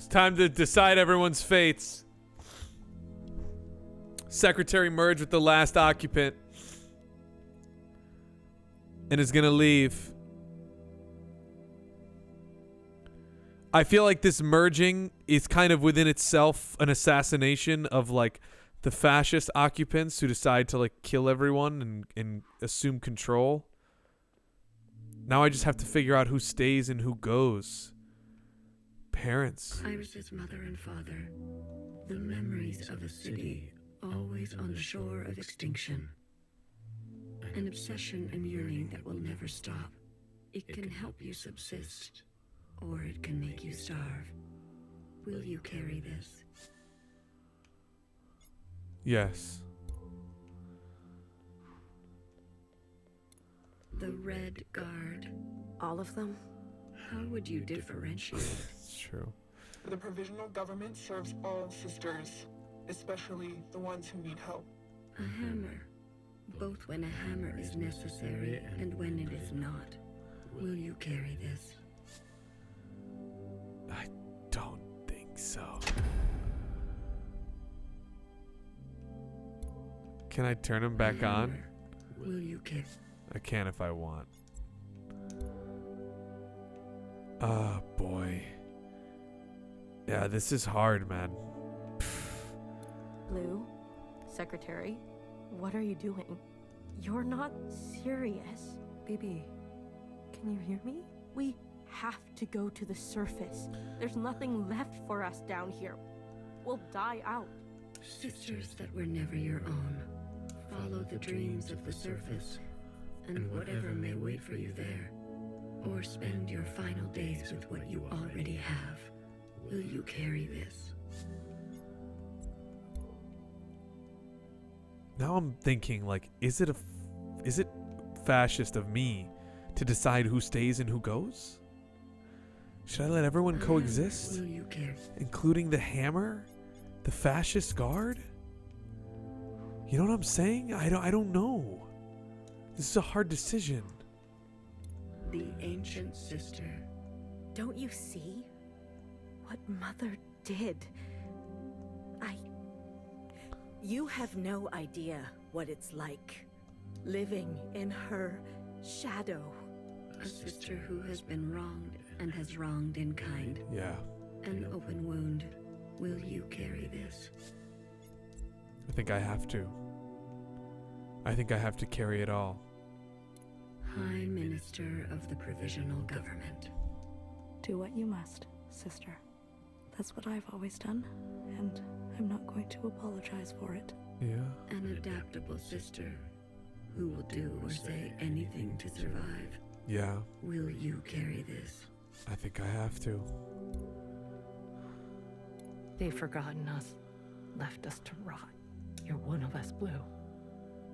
It's time to decide everyone's fates. Secretary merged with the last occupant and is gonna leave. I feel like this merging is kind of within itself an assassination of like the fascist occupants who decide to like kill everyone and assume control. Now I just have to figure out who stays and who goes. Parents. Iris's mother and father, the memories of a city always on the shore of extinction. An obsession and yearning that will never stop. It can help you subsist, or it can make you starve. Will you carry this? Yes. The Red Guard. All of them? How would you differentiate? It's true. The provisional government serves all sisters, especially the ones who need help. A hammer. Both when a hammer is necessary and when it is not. Will you carry this? I don't think so. Can I turn him back on? Will you carry? I can if I want. Oh boy. Yeah, this is hard, man. Lou, Secretary, what are you doing? You're not serious. Baby, can you hear me? We have to go to the surface. There's nothing left for us down here. We'll die out. Sisters that were never your own. Follow the dreams of the surface, and whatever may wait for you there. Or spend your final days with what you already have. Will you carry this? Now I'm thinking, like, is it fascist of me to decide who stays and who goes? Should I let everyone coexist? Will you carry? Including the hammer? The fascist guard? You know what I'm saying? I don't know. This is a hard decision. The ancient sister. Don't you see what Mother did? You have no idea what it's like, living in her shadow. A sister who has been wronged and has wronged in kind. Yeah. An open wound. Will you carry this? I think I have to. I think I have to carry it all. High Minister of the Provisional Government. Do what you must, sister. That's what I've always done, and I'm not going to apologize for it. Yeah. An adaptable sister who will do or say anything to survive. Yeah. Will you carry this? I think I have to. They've forgotten us, left us to rot. You're one of us, Blue.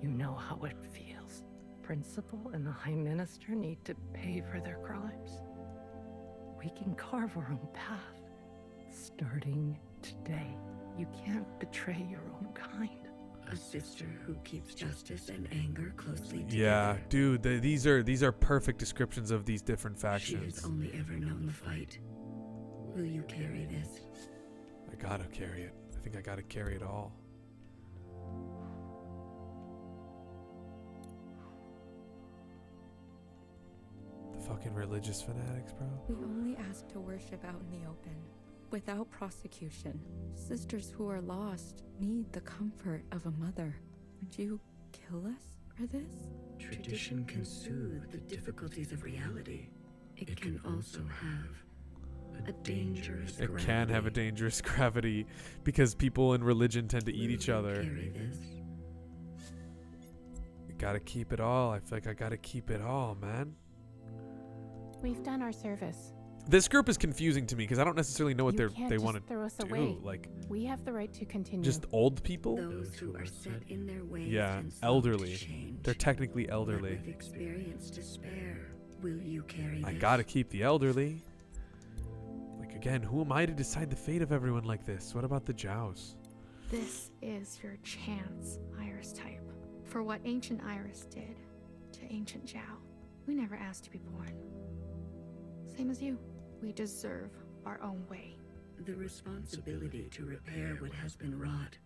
You know how it feels. Principal and the High Minister need to pay for their crimes. We can carve our own path. Starting today, you can't betray your own kind. A sister who keeps justice and anger closely together. Yeah, dude, these are perfect descriptions of these different She factions. has only ever known the fight. Will you carry this? I gotta carry it. I think I gotta carry it all. The fucking religious fanatics, bro. We only ask to worship out in the open, without prosecution. Sisters who are lost need the comfort of a mother. Would you kill us for this? Tradition can soothe the difficulties of reality. It can also have a dangerous It gravity. can have a dangerous gravity because people in religion tend to eat each Will you other. carry this? You gotta keep it all. I feel like I gotta keep it all, man. We've done our service. This group is confusing to me because I don't necessarily know what You can't they just want to throw us do. away. Like, We have the right to continue. just old people? Those who are set in their ways Yeah, and slow elderly. to change. They're technically But elderly. with experience to spare, will you carry I this? gotta keep the elderly. Like, again, who am I to decide the fate of everyone like this? What about the Jows? This is your chance, Iris type. For what ancient Iris did to ancient Zhao. We never asked to be born. Same as you. We deserve our own way. The responsibility to repair what has been wrought,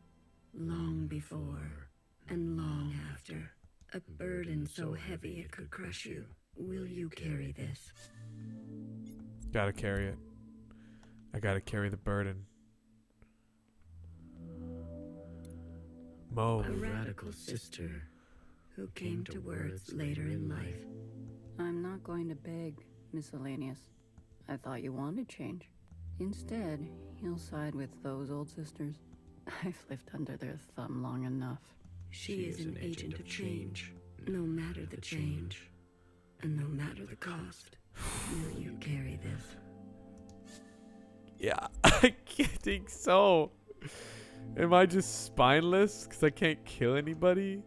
long before and long after. A burden so heavy it could crush you. Will you carry this? Gotta carry it. I gotta carry the burden. Mo. A radical sister who came to words later in life. I'm not going to beg, Miscellaneous. I thought you wanted change. Instead, you'll side with those old sisters. I've lived under their thumb long enough. She is an agent of change, no matter the change, and no matter the cost. Will you carry this? Yeah, I think so. Am I just spineless because I can't kill anybody?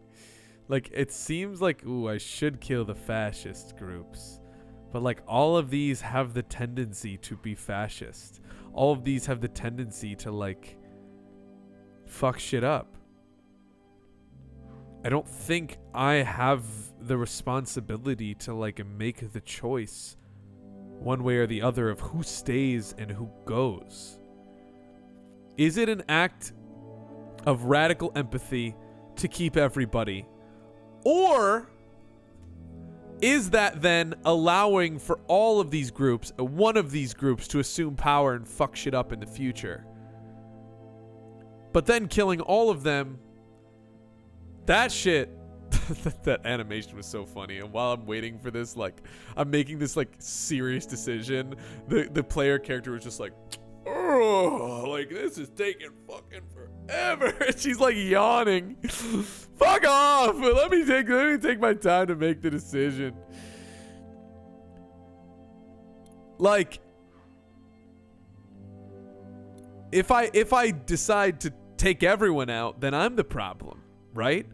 Like, it seems like, ooh, I should kill the fascist groups. But, like, all of these have the tendency to be fascist. All of these have the tendency to, like, fuck shit up. I don't think I have the responsibility to, like, make the choice one way or the other of who stays and who goes. Is it an act of radical empathy to keep everybody? Or is that then allowing for all of these groups, one of these groups, to assume power and fuck shit up in the future? But then killing all of them, that shit, that animation was so funny. And while I'm waiting for this, like, I'm making this, like, serious decision, the player character was just like, oh, like, this is taking fucking forever. And she's like yawning. Fuck off. Let me take my time to make the decision. Like, if I decide to take everyone out, then I'm the problem, right?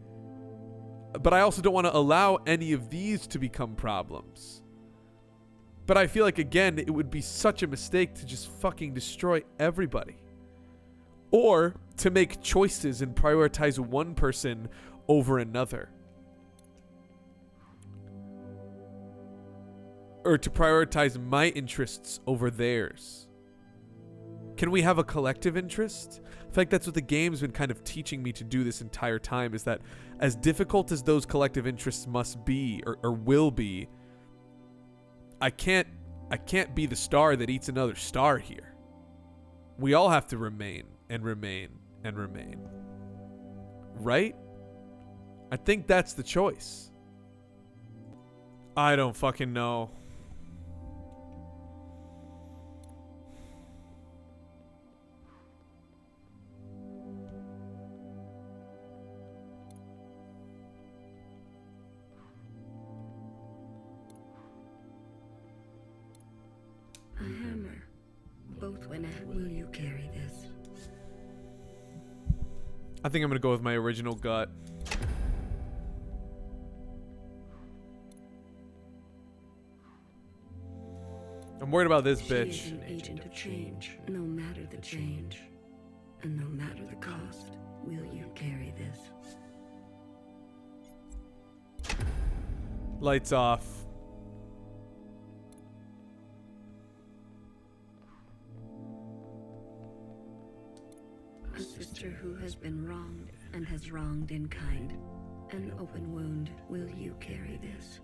But I also don't want to allow any of these to become problems. But I feel like, again, it would be such a mistake to just fucking destroy everybody. Or to make choices and prioritize one person over another. Or to prioritize my interests over theirs. Can we have a collective interest? I feel like that's what the game's been kind of teaching me to do this entire time, is that as difficult as those collective interests must be or will be, I can't be the star that eats another star here. We all have to remain and remain and remain. Right? I think that's the choice. I don't fucking know. A hammer. Both when at will you carry this? I think I'm gonna go with my original gut. I'm worried about this bitch. She is an agent of change, no matter the change, and no matter the cost. Will you carry this? Lights off. A sister who has been wronged and has wronged in kind. An open wound. Will you carry this?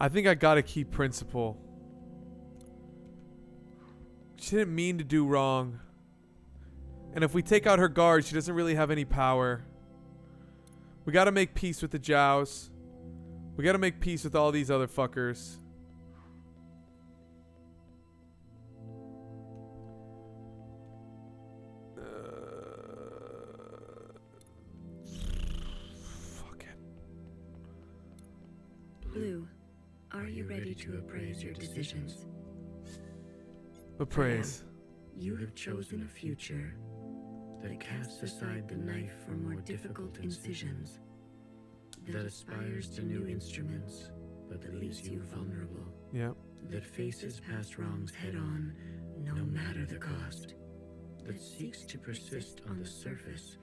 I think I gotta keep principle. She didn't mean to do wrong. And if we take out her guard, she doesn't really have any power. We gotta make peace with the Jows. We gotta make peace with all these other fuckers. Fuck it. Blue, are you ready to appraise your decisions? Appraise. You have chosen a future that casts aside the knife for more difficult incisions, that aspires to new instruments, but that leaves you vulnerable, Yeah. that faces past wrongs head on, no matter the cost, that seeks to persist on the surface,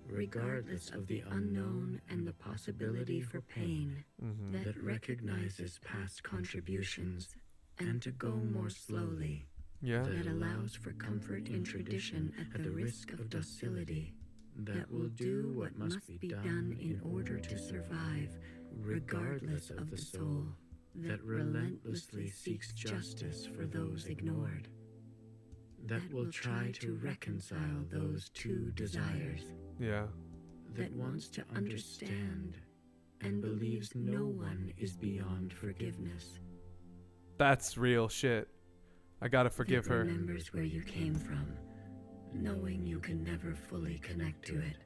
regardless of the unknown and the possibility for pain, that recognizes past contributions and to go more slowly, that allows for comfort in tradition at the risk of docility, that will do what must be done in order to survive, regardless of the soul, that relentlessly seeks justice for those ignored, that will try to reconcile those two desires, that wants to understand and believes no one is beyond forgiveness. That's real shit. I gotta forgive her. Remembers where you came from, knowing you can never fully connect to it.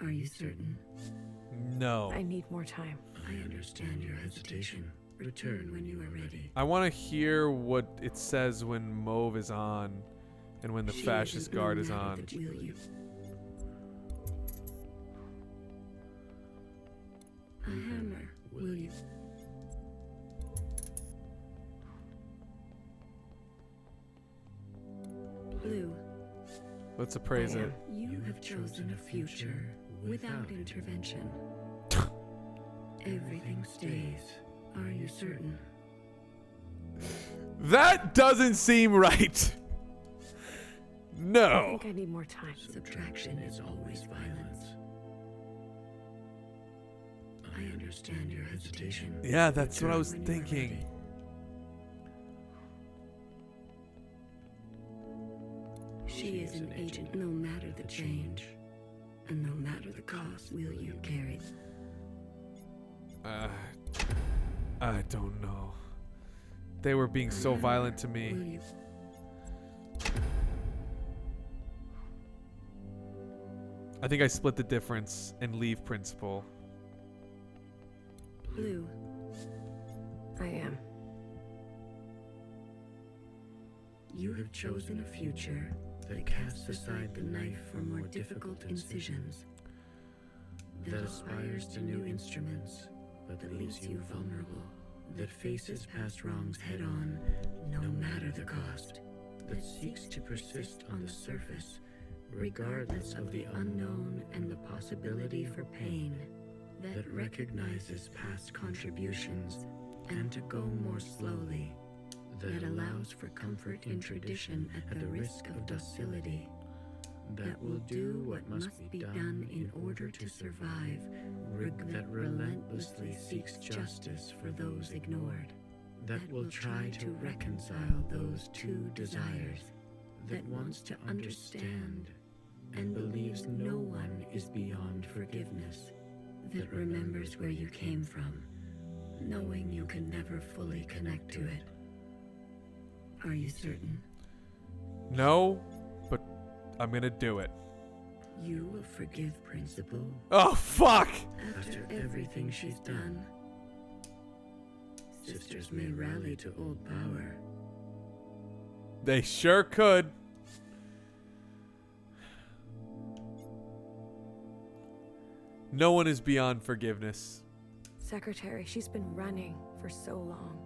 Are you certain? No. I need more time. I understand your hesitation. Return when you are ready. I want to hear what it says when Mauve is on and when the fascist guard is on. A hammer, will you? Blue. Let's appraise it. You have chosen a future without intervention. Everything stays. Are you certain? That doesn't seem right. No. I think I need more time. Subtraction is always violence. I understand your hesitation. Yeah, that's what I was thinking. She is an agent no matter the change, and no matter the cost will you carry. I don't know. They were being so violent to me. I think I split the difference and leave principal. Blue. I am. You have chosen a future that casts aside the knife for more difficult incisions, that aspires to new instruments, but that leaves you vulnerable, that faces past wrongs head-on, no matter the cost, that seeks to persist on the surface, regardless of the unknown and the possibility for pain, that recognizes past contributions and to go more slowly, that allows for comfort in tradition at the risk of docility, that will do what must be done in order to survive, that relentlessly seeks justice for those ignored, that will try to reconcile those two desires, that wants to understand and believes no one is beyond forgiveness, that remembers where you came from, knowing you can never fully connect to it. Are you certain? No, but I'm gonna do it. You will forgive Principal? Oh, fuck! After everything she's done, sisters may rally to old power. They sure could. No one is beyond forgiveness. Secretary, she's been running for so long.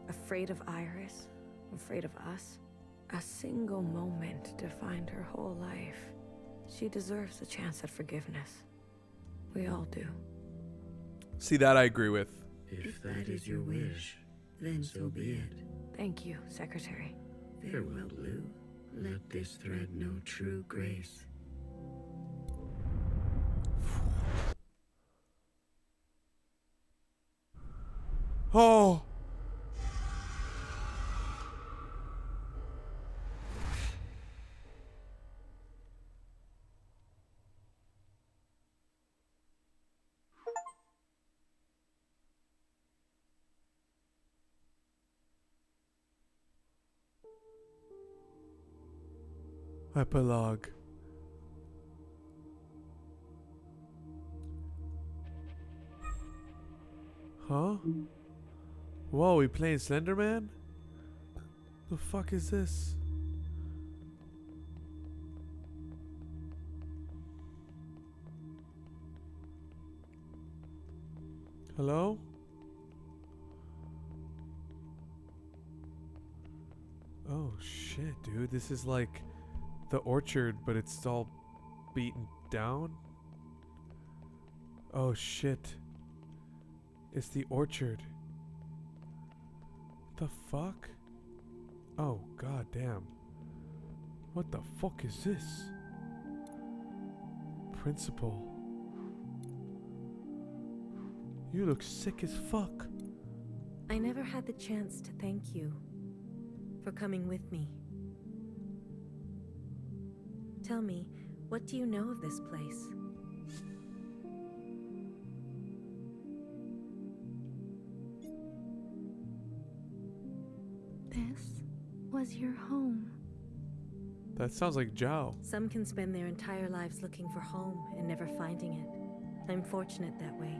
Afraid of Iris, afraid of us. A single moment defined her whole life. She deserves a chance at forgiveness. We all do. See, that I agree with. If that is your wish, then so be it. Thank you, Secretary. Farewell, Blue. Let this thread know true grace. Oh! Epilogue. Huh? Whoa, we playing Slenderman? The fuck is this? Hello? Oh shit, dude. This is like the orchard, but it's all beaten down. Oh shit. It's the orchard. The fuck? Oh god damn. What the fuck is this? Principal. You look sick as fuck. I never had the chance to thank you for coming with me. Tell me, what do you know of this place? This was your home. That sounds like Zhao. Some can spend their entire lives looking for home and never finding it. I'm fortunate that way.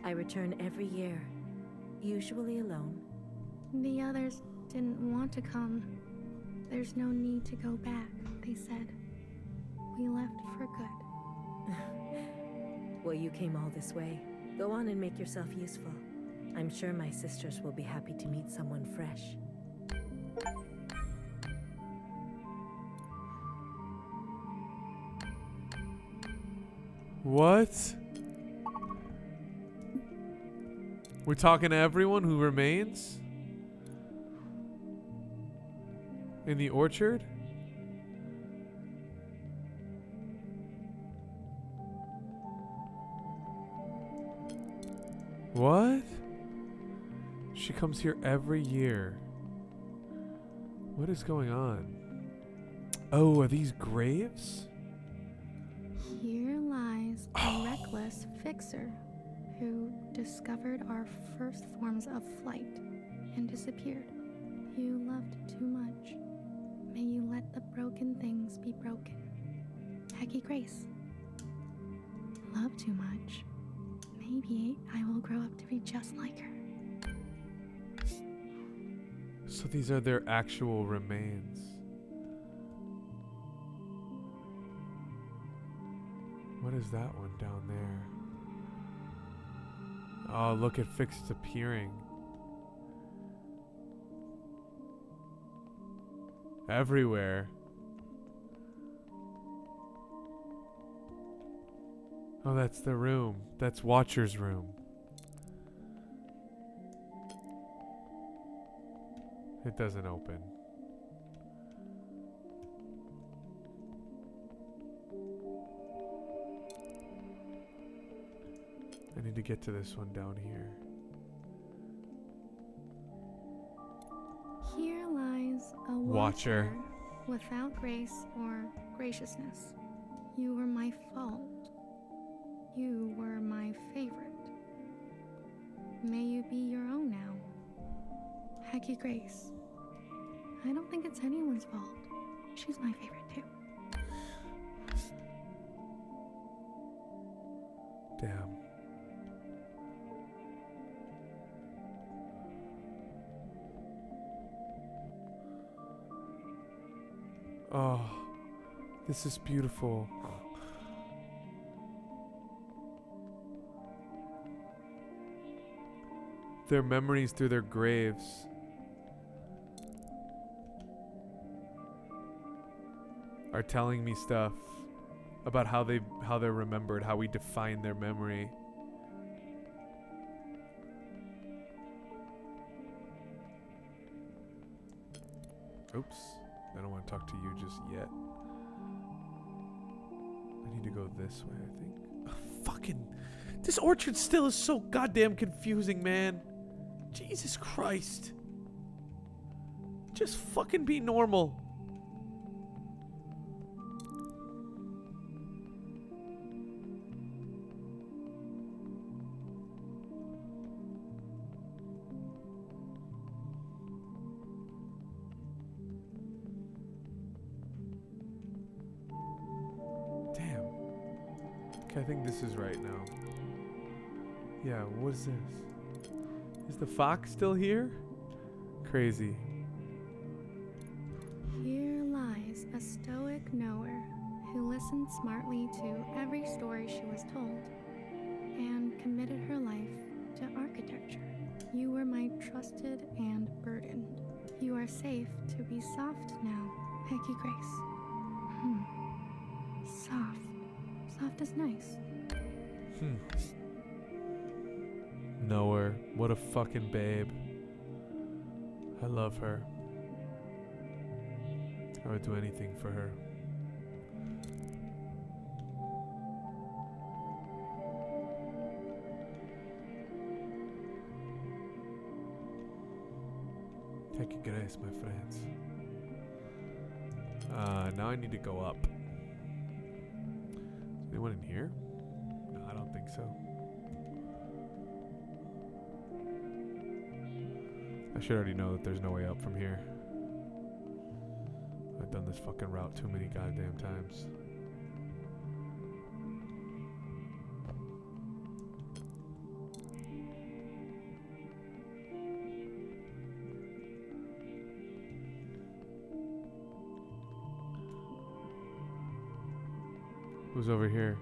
I return every year, usually alone. The others didn't want to come. There's no need to go back, they said. We left for good. Well, you came all this way. Go on and make yourself useful. I'm sure my sisters will be happy to meet someone fresh. What? We're talking to everyone who remains? In the orchard? What? She comes here every year. What is going on? Oh, are these graves? Here lies a reckless fixer who discovered our first forms of flight and disappeared. You loved too much. May you let the broken things be broken. Hekki Grace. Love too much. Maybe I will grow up to be just like her. So these are their actual remains. What is that one down there? Oh, look, it fixed appearing. Everywhere. Oh, that's the room. That's Watcher's room. It doesn't open. I need to get to this one down here. Here lies a Watcher. without grace or graciousness. You were my fault. You were my favorite. May you be your own now. Hekki Grace. I don't think it's anyone's fault. She's my favorite too. Damn. Oh, this is beautiful. Their memories through their graves. Are telling me stuff about how they're remembered, how we define their memory. Oops. I don't want to talk to you just yet. I need to go this way, I think. Fucking... This orchard still is so goddamn confusing, man. Jesus Christ. Just fucking be normal. I think this is right now. Yeah, what is this? Is the fox still here? Crazy. Here lies a stoic knower who listened smartly to every story she was told and committed her life to architecture. You were my trusted and burdened. You are safe to be soft now, Hekki Grace. Soft. Soft is nice. Know her. What a fucking babe. I love her. I would do anything for her. Hekki Grace, my friends. Now I need to go up. Is anyone in here? No, I don't think so. I should already know that there's no way up from here. I've done this fucking route too many goddamn times. Who's over here?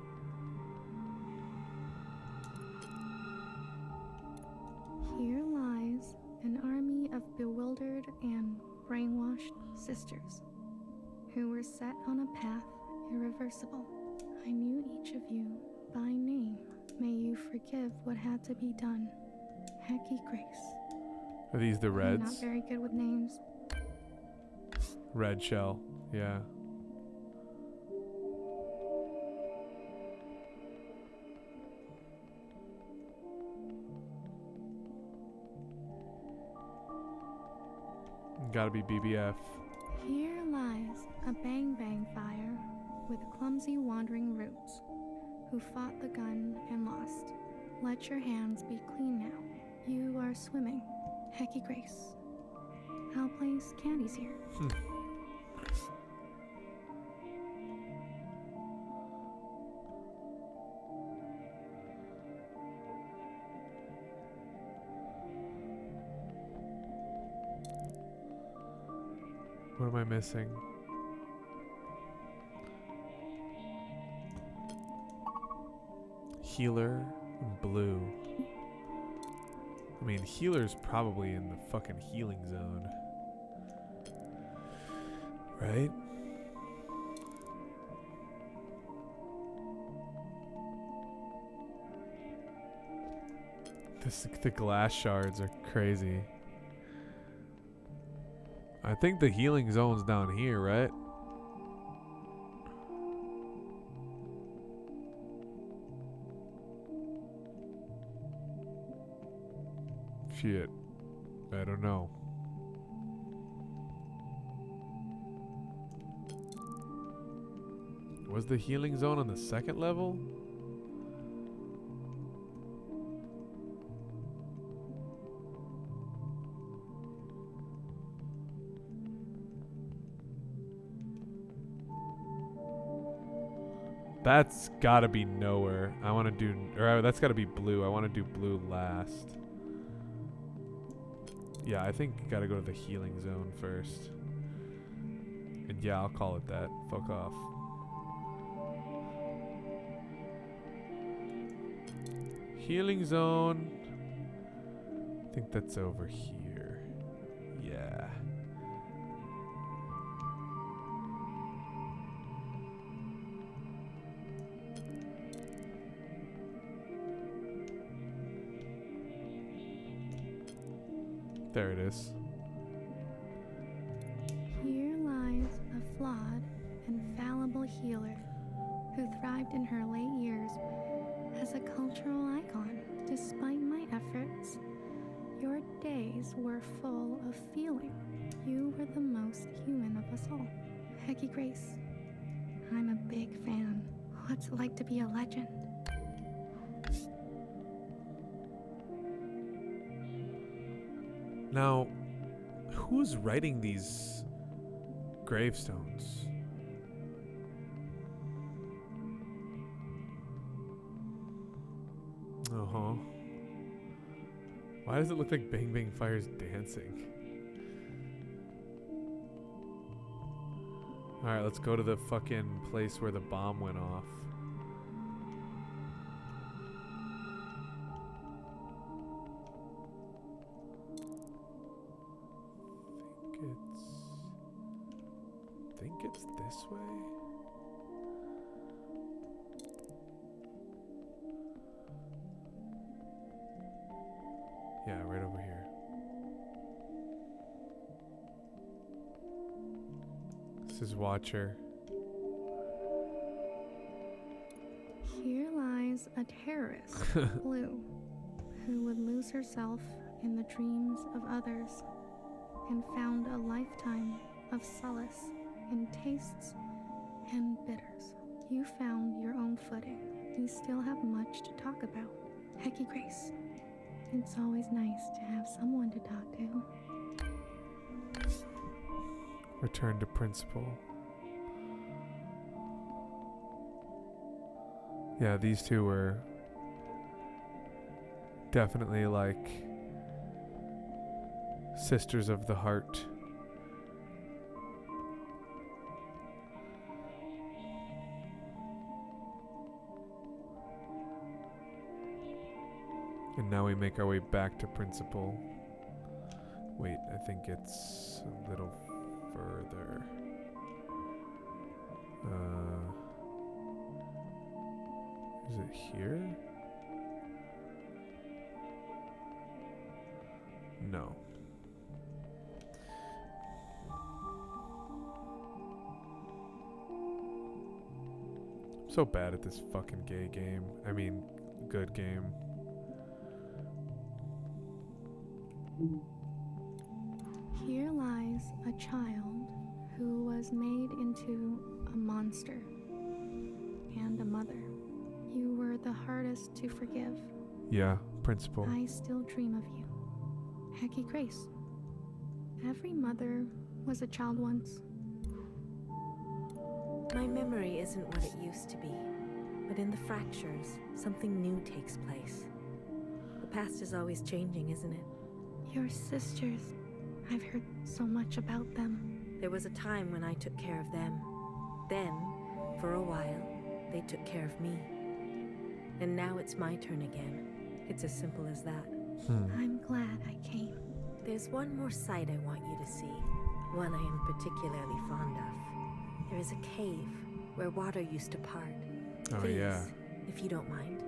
Here lies an army of bewildered and brainwashed sisters who were set on a path irreversible. I knew each of you by name. May you forgive what had to be done. Hekki Grace. Are these the I'm reds? not very good with names. Red shell. Yeah. Gotta be BBF. Here lies a bang-bang fire with clumsy wandering roots who fought the gun and lost. Let your hands be clean now. You are swimming. Hekki Grace. I'll place candies here. What am I missing? Healer and blue. I mean, healer's probably in the fucking healing zone. Right? The glass shards are crazy. I think the healing zone's down here, right? Shit. I don't know. Was the healing zone on the second level? That's gotta be nowhere. I want to do, or that's gotta be blue. I want to do blue last. Yeah, I think gotta go to the healing zone first. And yeah, I'll call it that. Fuck off. Healing zone. I think that's over here. Yeah. There it is. Here lies a flawed and fallible healer who thrived in her late years as a cultural icon. Despite my efforts, your days were full of feeling. You were the most human of us all. Hekki Grace, I'm a big fan. What's it like to be a legend? Now, who's writing these gravestones? Uh-huh. Why does it look like Bang Bang Fire's dancing? Alright, let's go to the fucking place where the bomb went off. I it's this way. Yeah, right over here. This is Watcher. Here lies a terrorist, Blue, who would lose herself in the dreams of others and found a lifetime of solace in tastes and bitters. You found your own footing. You still have much to talk about. Hekki Grace, it's always nice to have someone to talk to. Return to principal. Yeah, these two were definitely like sisters of the heart. And now we make our way back to principal. Wait, I think it's a little further. Is it here? No. I'm so bad at this fucking gay game. I mean, good game. Here lies a child who was made into a monster and a mother. You were the hardest to forgive. Yeah, principal. I still dream of you. Hekki Grace. Every mother was a child once. My memory isn't what it used to be, but in the fractures, something new takes place. The past is always changing, isn't it? Your sisters. I've heard so much about them. There was a time when I took care of them. Then, for a while, they took care of me. And now it's my turn again. It's as simple as that. I'm glad I came. There's one more sight I want you to see. One I am particularly fond of. There is a cave where water used to part. Oh, Please, yeah. if you don't mind.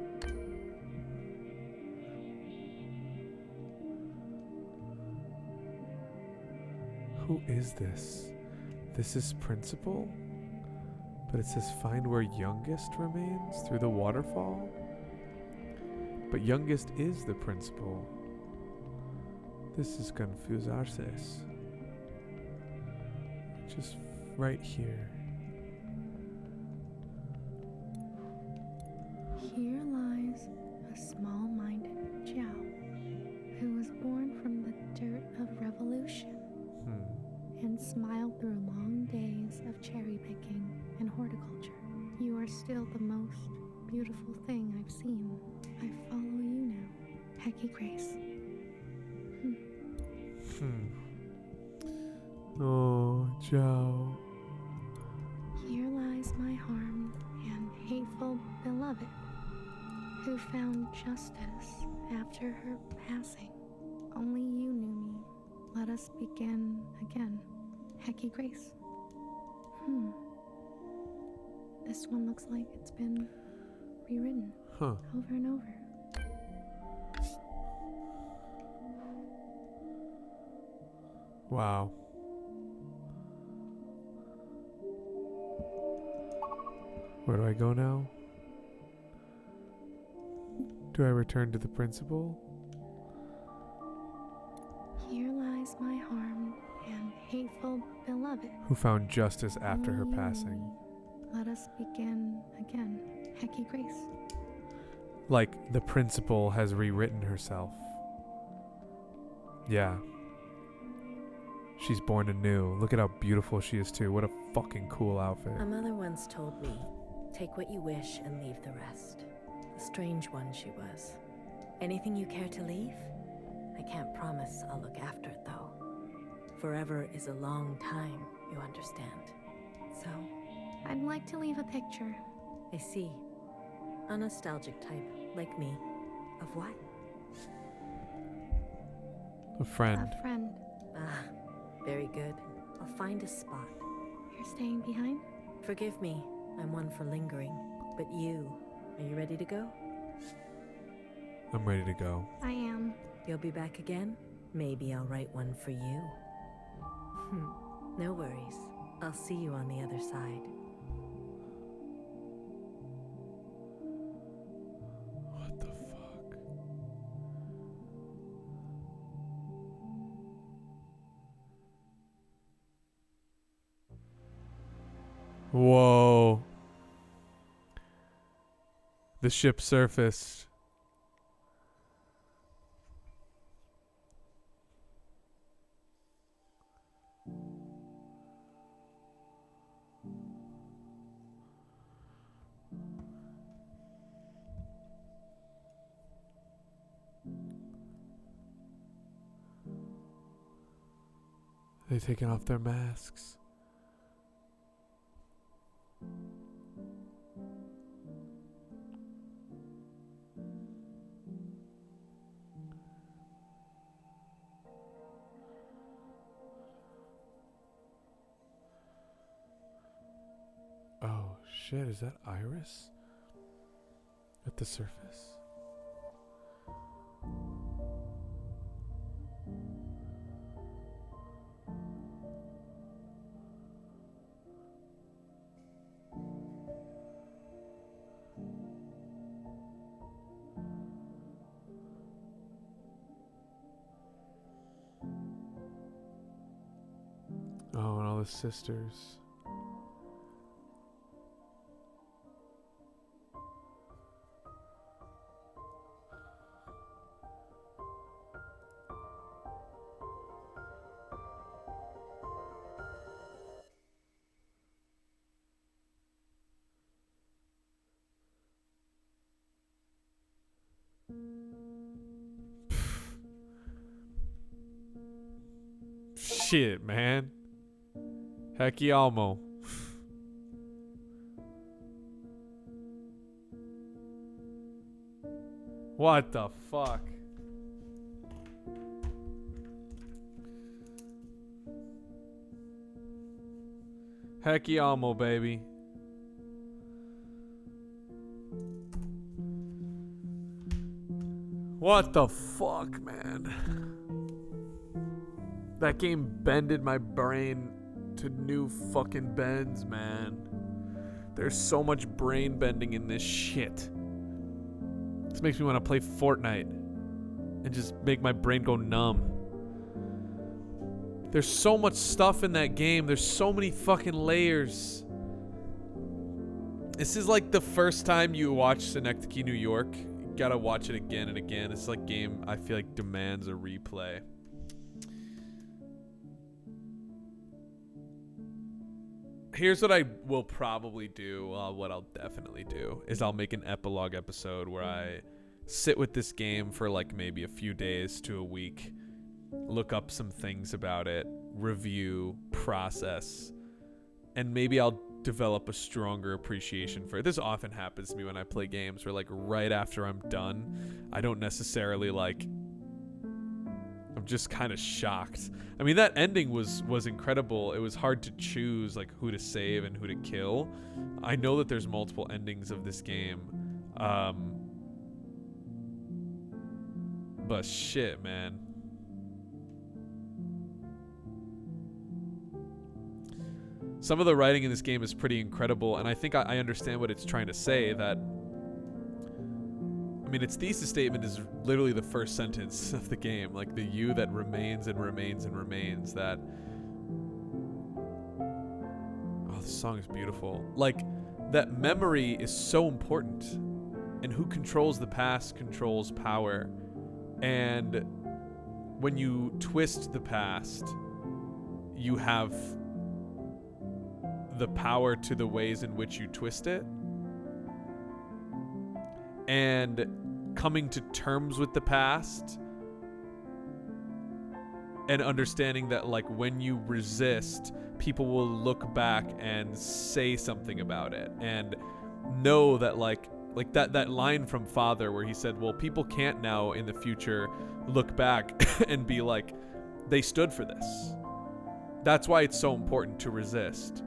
Who is this? This is principal? But it says find where youngest remains through the waterfall? But youngest is the principal. This is confusarses. Just right here. Here lies a small-minded Jiao, who was born from the dirt of revolution and smiled through long days of cherry picking and horticulture. You are still the most beautiful thing I've seen. I follow you now, Hekki Grace. Oh, Joe. Here lies my harmed and hateful beloved, who found justice after her passing. Only you knew me. Let us begin again, Hekki Grace. This one looks like it's been rewritten over and over. Wow. Where do I go now? Do I return to the principal? Here lies my harmed and hateful beloved. Who found justice after her Only you passing? knew me. Let us begin again, Hekki Grace. Like the principal has rewritten herself. Yeah. She's born anew. Look at how beautiful she is too. What a fucking cool outfit. A mother once told me, take what you wish and leave the rest. A strange one she was. Anything you care to leave? I can't promise I'll look after it though. Forever is a long time, you understand. So, I'd like to leave a picture. I see. A nostalgic type, like me. Of what? A friend. A friend. Ah, very good. I'll find a spot. You're staying behind? Forgive me, I'm one for lingering. But you, are you ready to go? I'm ready to go. I am. You'll be back again? Maybe I'll write one for you. No worries. I'll see you on the other side. What the fuck? Whoa. The ship surfaced. They've taken off their masks. Oh shit, is that Iris? At the surface? Oh, and all the sisters. Shit, man. Hekki Allmo. What the fuck? Hekki Allmo, baby. What the fuck, man? That game bended my brain to new fucking bends, man. There's so much brain bending in this shit. This makes me want to play Fortnite and just make my brain go numb. There's so much stuff in that game. There's so many fucking layers. This is like the first time you watch Synecdoche, New York. You gotta watch it again and again. It's like game I feel like demands a replay. Here's what I will probably do. What I'll definitely do is I'll make an epilogue episode where I sit with this game for like maybe a few days to a week, look up some things about it, review, process, and maybe I'll develop a stronger appreciation for it. This often happens to me when I play games where like right after I'm done, I don't necessarily like, I'm just kind of shocked. I mean, that ending was incredible. It was hard to choose like who to save and who to kill. I know that there's multiple endings of this game. But shit, man. Some of the writing in this game is pretty incredible, and I think I understand what it's trying to say. That, I mean, its thesis statement is literally the first sentence of the game, like the you that remains and remains and remains. That, oh, this song is beautiful. Like, that memory is so important, and who controls the past controls power. And when you twist the past, you have the power to the ways in which you twist it. And coming to terms with the past and understanding that like when you resist, people will look back and say something about it and know that like that line from Father where he said, well, people can't now in the future look back and be like, they stood for this. That's why it's so important to resist.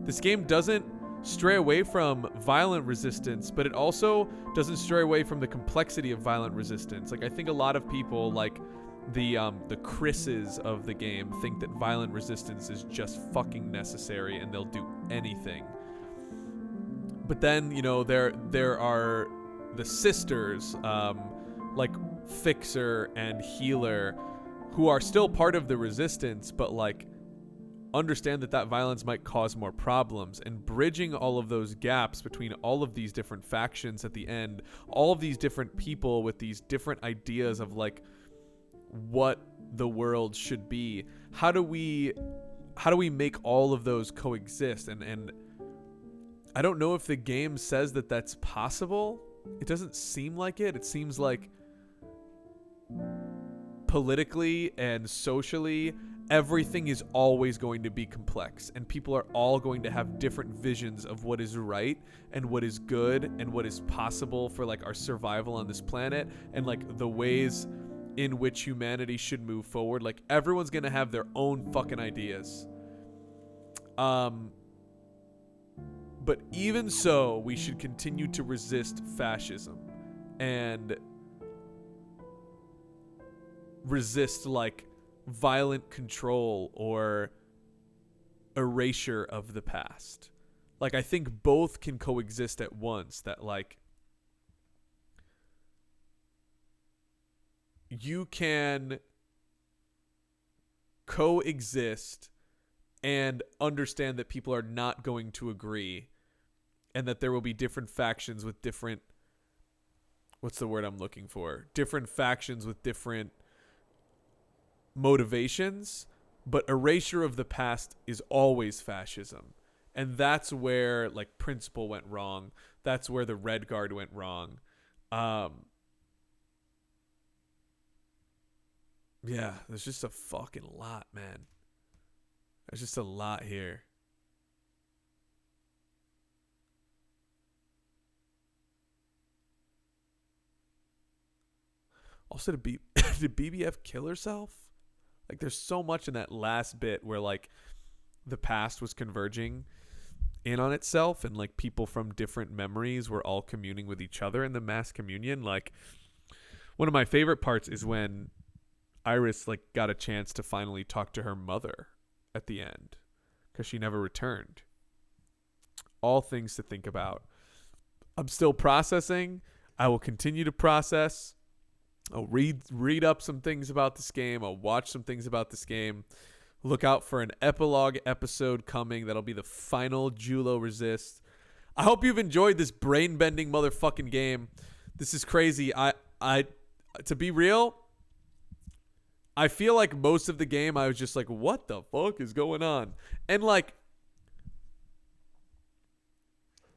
this game doesn't stray away from violent resistance, but it also doesn't stray away from the complexity of violent resistance. Like, I think a lot of people, like the Chris's of the game, think that violent resistance is just fucking necessary and they'll do anything. But then, you know, there are the sisters, like Fixer and Healer, who are still part of the resistance, but like understand that violence might cause more problems, and bridging all of those gaps between all of these different factions at the end, all of these different people with these different ideas of like what the world should be. How do we make all of those coexist? And I don't know if the game says that that's possible. It doesn't seem like it. It seems like politically and socially, everything is always going to be complex, and people are all going to have different visions of what is right and what is good and what is possible for like our survival on this planet, and like the ways in which humanity should move forward. Like, everyone's going to have their own fucking ideas. But even so, we should continue to resist fascism and resist like violent control or erasure of the past. Like, I think both can coexist at once. That like you can coexist and understand that people are not going to agree, and that there will be different factions with different, what's the word I'm looking for? Different factions with different motivations, but erasure of the past is always fascism. And that's where like Principle went wrong. That's where the Red Guard went wrong. Yeah, there's just a fucking lot, man. There's just a lot here. Also, did BBF kill herself? Like, there's so much in that last bit where like the past was converging in on itself, and like people from different memories were all communing with each other in the mass communion. Like, one of my favorite parts is when Iris like got a chance to finally talk to her mother at the end, because she never returned. All things to think about. I'm still processing. I will continue to process. I'll read up some things about this game. I'll watch some things about this game. Look out for an epilogue episode coming. That'll be the final 1000gulosRESIST. I hope you've enjoyed this brain-bending motherfucking game. This is crazy. I to be real, I feel like most of the game I was just like, what the fuck is going on? And like,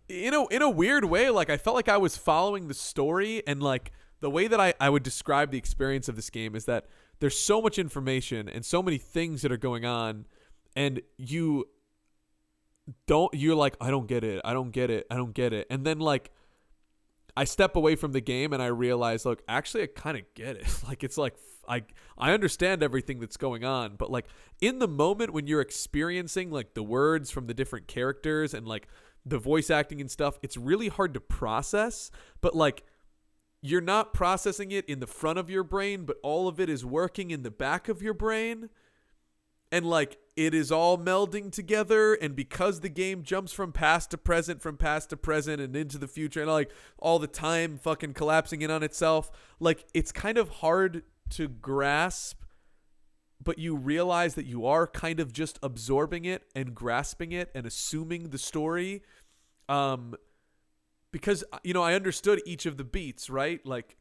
in a weird way, like I felt like I was following the story, and like the way that I would describe the experience of this game is that there's so much information and so many things that are going on, and you're like, I don't get it. And then like I step away from the game and I realize, look, actually I kind of get it. Like, it's like I understand everything that's going on, but like in the moment when you're experiencing like the words from the different characters and like the voice acting and stuff, it's really hard to process. But like, you're not processing it in the front of your brain, but all of it is working in the back of your brain. And like, it is all melding together. And because the game jumps from past to present, and into the future, and like all the time fucking collapsing in on itself, like it's kind of hard to grasp, but you realize that you are kind of just absorbing it and grasping it and assuming the story. Because, you know, I understood each of the beats, right? Like,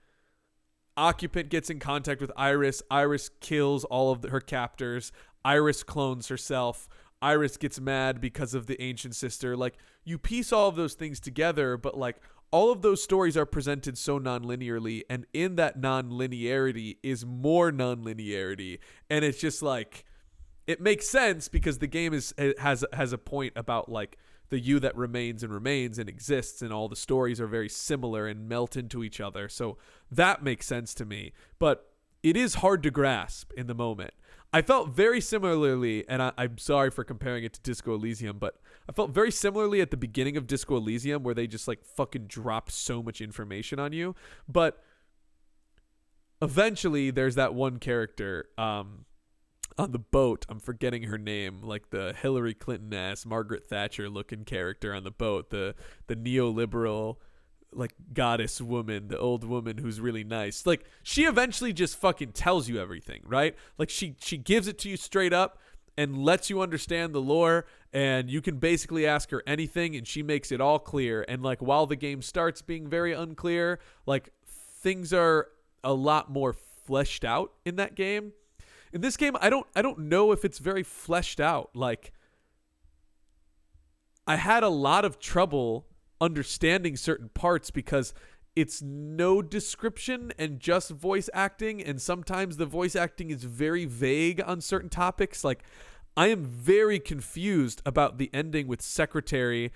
Occupant gets in contact with Iris. Iris kills all of her captors. Iris clones herself. Iris gets mad because of the ancient sister. Like, you piece all of those things together, but like all of those stories are presented so non-linearly, and in that non-linearity is more non-linearity. And it's just like, it makes sense because the game has a point about like the you that remains and exists, and all the stories are very similar and melt into each other. So that makes sense to me. But it is hard to grasp in the moment. I felt very similarly, and I'm sorry for comparing it to Disco Elysium, but I felt very similarly at the beginning of Disco Elysium where they just like fucking dropped so much information on you. But eventually there's that one character on the boat. I'm forgetting her name, like the Hillary Clinton ass Margaret Thatcher looking character on the boat, the neoliberal like goddess woman, the old woman who's really nice. Like she eventually just fucking tells you everything, right? Like she gives it to you straight up and lets you understand the lore, and you can basically ask her anything and she makes it all clear. And like while the game starts being very unclear, like things are a lot more fleshed out in that game. In this game, I don't know if it's very fleshed out. Like I had a lot of trouble understanding certain parts because it's no description and just voice acting, and sometimes the voice acting is very vague on certain topics. Like I am very confused about the ending with Secretary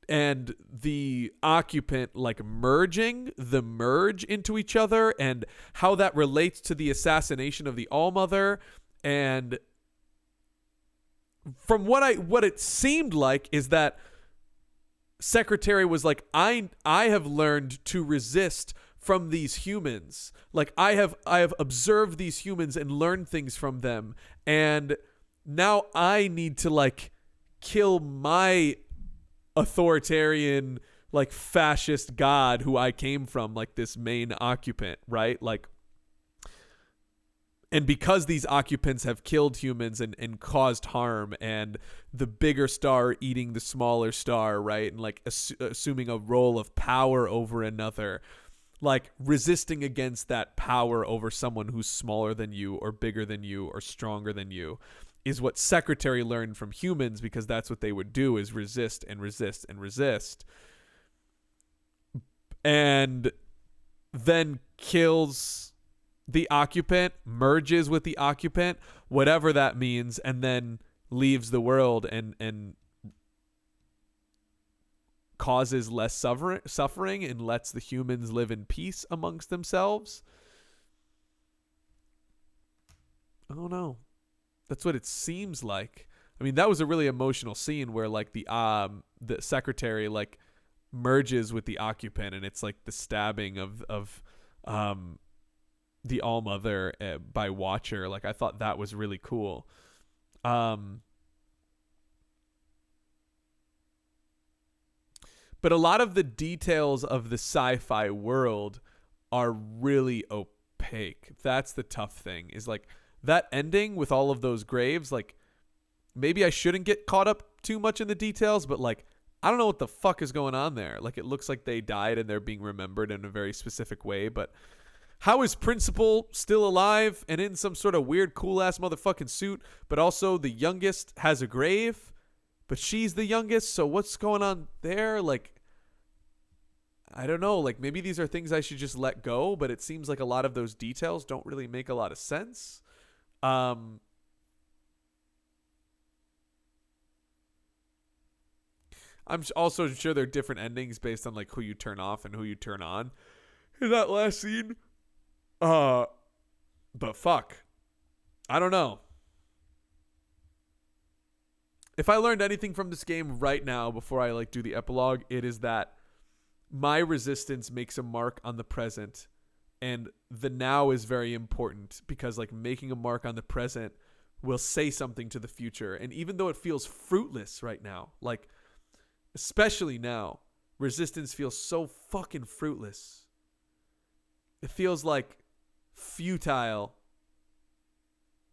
and the occupant like merging the merge into each other and how that relates to the assassination of the Allmother. And from what it seemed like is that Secretary was like, I have learned to resist from these humans. Like I have observed these humans and learned things from them, and now I need to like kill my authoritarian like fascist god who I came from, like this main occupant, right? Like, and because these occupants have killed humans and caused harm, and the bigger star eating the smaller star, right? And like assuming a role of power over another, like resisting against that power over someone who's smaller than you or bigger than you or stronger than you is what Secretary learned from humans, because that's what they would do, is resist and resist and resist. And then kills the occupant, merges with the occupant, whatever that means, and then leaves the world and causes less suffering and lets the humans live in peace amongst themselves. I don't know. That's what it seems like. I mean, that was a really emotional scene where like the Secretary like merges with the occupant, and it's like the stabbing of the Allmother by Watcher. Like I thought that was really cool. But a lot of the details of the sci-fi world are really opaque. That's the tough thing, is like that ending with all of those graves. Like maybe I shouldn't get caught up too much in the details, but like I don't know what the fuck is going on there. Like it looks like they died and they're being remembered in a very specific way, but how is Principal still alive and in some sort of weird cool ass motherfucking suit, but also the youngest has a grave, but she's the youngest, so what's going on there? Like I don't know, like maybe these are things I should just let go, but it seems like a lot of those details don't really make a lot of sense. I'm also sure there are different endings based on like who you turn off and who you turn on in that last scene. But fuck, I don't know. If I learned anything from this game right now before I like do the epilogue, it is that my resistance makes a mark on the present, and the now is very important, because like making a mark on the present will say something to the future. And even though it feels fruitless right now, like especially now, resistance feels so fucking fruitless. It feels like futile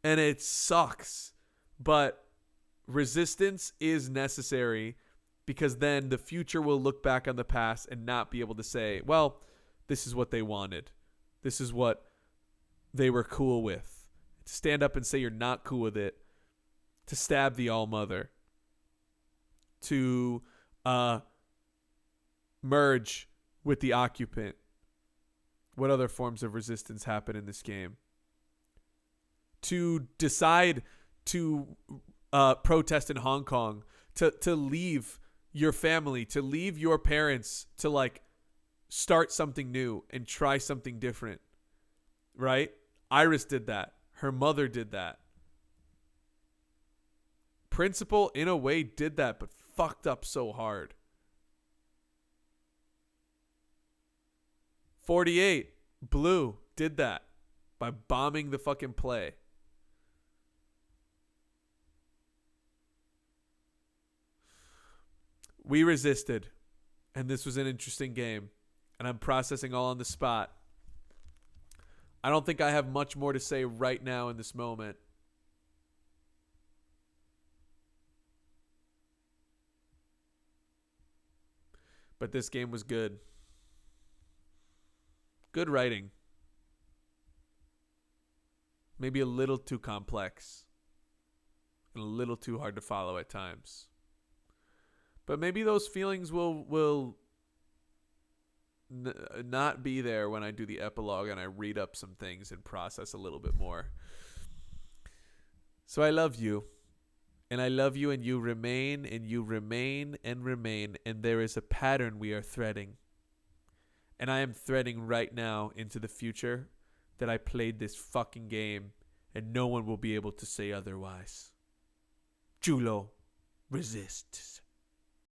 and it sucks, but resistance is necessary, because then the future will look back on the past and not be able to say, well, this is what they wanted, this is what they were cool with. To stand up and say you're not cool with it, to stab the Allmother, to merge with the occupant. What other forms of resistance happen in this game? To decide to protest in Hong Kong, to leave your family, to leave your parents, to like start something new and try something different, right? Iris did that. Her mother did that. Principal, in a way, did that, but fucked up so hard. 48, Blue, did that by bombing the fucking play. We resisted, and this was an interesting game, and I'm processing all on the spot. I don't think I have much more to say right now in this moment. But this game was good. Good writing. Maybe a little too complex. And a little too hard to follow at times. But maybe those feelings will not be there when I do the epilogue and I read up some things and process a little bit more. So I love you. And I love you, and you remain, and you remain, and remain. And there is a pattern we are threading. And I am threading right now into the future that I played this fucking game, and no one will be able to say otherwise. Julo resists.